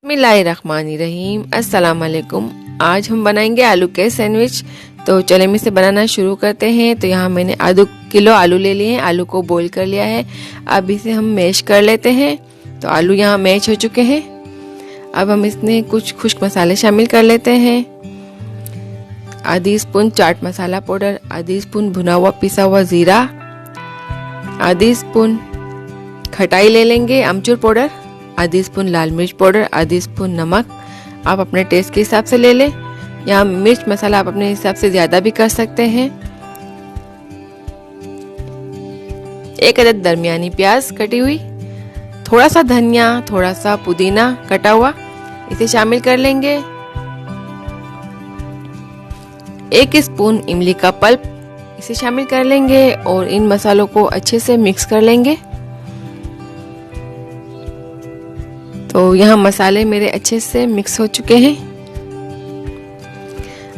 बिस्मिल्लाहिर्रहमानिर्रहीम। अस्सलाम वालेकुम। आज हम बनाएंगे आलू के सैंडविच। तो चले हम इसे बनाना शुरू करते हैं। तो यहाँ मैंने आधा किलो आलू ले लिए हैं। आलू को बॉईल कर लिया है। अब इसे हम मैश कर लेते हैं। तो आलू यहाँ मैश हो चुके हैं। अब हम इसमें कुछ खुश्क मसाले शामिल कर लेते हैं। आधी स्पून चाट मसाला पाउडर, आधी स्पून भुना हुआ पिसा हुआ जीरा, आधी स्पून खटाई ले लेंगे अमचूर पाउडर, आधी स्पून लाल मिर्च पाउडर, आधी स्पून नमक। आप अपने टेस्ट के हिसाब से ले लें। यहाँ मिर्च मसाला आप अपने हिसाब से ज्यादा भी कर सकते हैं। एक अदद दरमियानी प्याज कटी हुई, थोड़ा सा धनिया, थोड़ा सा पुदीना कटा हुआ, इसे शामिल कर लेंगे। एक स्पून इमली का पल्प, इसे शामिल कर लेंगे और इन मसालों को अच्छे से मिक्स कर लेंगे। तो यहाँ मसाले मेरे अच्छे से मिक्स हो चुके हैं।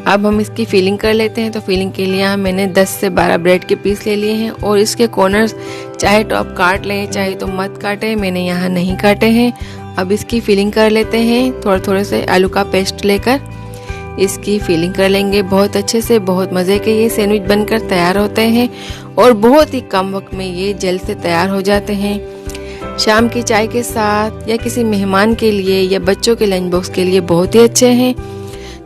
अब हम इसकी फिलिंग कर लेते हैं। तो फिलिंग के लिए यहाँ मैंने 10 से 12 ब्रेड के पीस ले लिए हैं और इसके कॉर्नर्स चाहे तो आप काट लें, चाहे तो मत काटें। मैंने यहाँ नहीं काटे हैं। अब इसकी फिलिंग कर लेते हैं। थोड़े थोड़े से आलू का पेस्ट लेकर इसकी फिलिंग कर लेंगे बहुत अच्छे से। बहुत मज़े के ये सैंडविच बनकर तैयार होते हैं और बहुत ही कम वक्त में ये जल्द से तैयार हो जाते हैं। शाम की चाय के साथ या किसी मेहमान के लिए या बच्चों के लंच बॉक्स के लिए बहुत ही अच्छे हैं।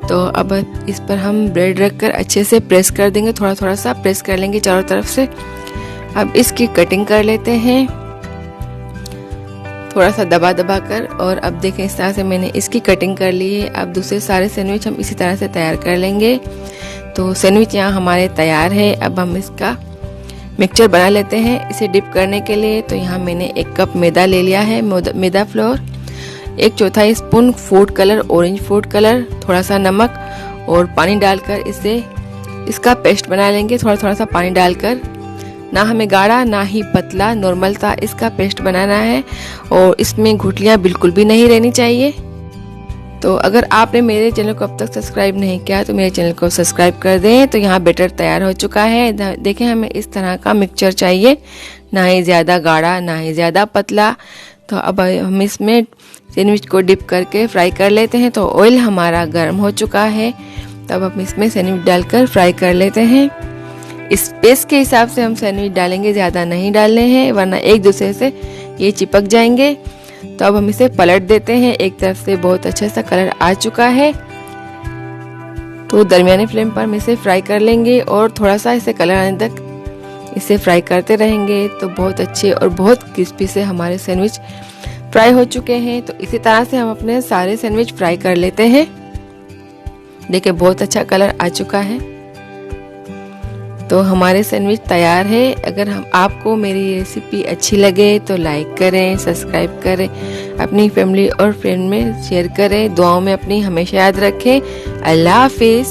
तो अब इस पर हम ब्रेड रखकर अच्छे से प्रेस कर देंगे। थोड़ा थोड़ा सा प्रेस कर लेंगे चारों तरफ से। अब इसकी कटिंग कर लेते हैं थोड़ा सा दबा दबा कर। और अब देखें इस तरह से मैंने इसकी कटिंग कर ली है। अब दूसरे सारे सैंडविच हम इसी तरह से तैयार कर लेंगे। तो सैंडविच यहाँ हमारे तैयार है। अब हम इसका मिक्सचर बना लेते हैं इसे डिप करने के लिए। तो यहाँ मैंने 1 कप मैदा ले लिया है, मैदा flour, 1/4 spoon food colour, orange food colour, थोड़ा सा नमक और पानी डालकर इसका पेस्ट बना लेंगे। थोड़ा थोड़ा सा पानी डालकर, ना हमें गाढ़ा ना ही पतला, नॉर्मल सा इसका पेस्ट बनाना है और इसमें गुठलियाँ बिल्कुल भी नहीं रहनी चाहिए। तो अगर आपने मेरे चैनल को अब तक सब्सक्राइब नहीं किया तो मेरे चैनल को सब्सक्राइब कर दें। तो यहाँ बैटर तैयार हो चुका है। देखें हमें इस तरह का मिक्सचर चाहिए, ना ही ज़्यादा गाढ़ा ना ही ज़्यादा पतला। तो अब हम इसमें सैंडविच को डिप करके फ्राई कर लेते हैं। तो ऑयल हमारा गर्म हो चुका है। तब हम इसमें सैंडविच डालकर फ्राई कर लेते हैं। स्पेस के हिसाब से हम सैंडविच डालेंगे, ज़्यादा नहीं डालने हैं वरना एक दूसरे से ये चिपक जाएंगे। तो अब हम इसे पलट देते हैं। एक तरफ से बहुत अच्छा सा कलर आ चुका है। तो दरमियानी फ्लेम पर हम इसे फ्राई कर लेंगे और थोड़ा सा इसे कलर आने तक इसे फ्राई करते रहेंगे। तो बहुत अच्छे और बहुत क्रिस्पी से हमारे सैंडविच फ्राई हो चुके हैं। तो इसी तरह से हम अपने सारे सैंडविच फ्राई कर लेते हैं। देखिए बहुत अच्छा कलर आ चुका है। तो हमारे सैंडविच तैयार है। अगर आपको मेरी रेसिपी अच्छी लगे तो लाइक करें, सब्सक्राइब करें, अपनी फैमिली और फ्रेंड में शेयर करें। दुआओं में अपनी हमेशा याद रखें। अल्लाह हाफिज़।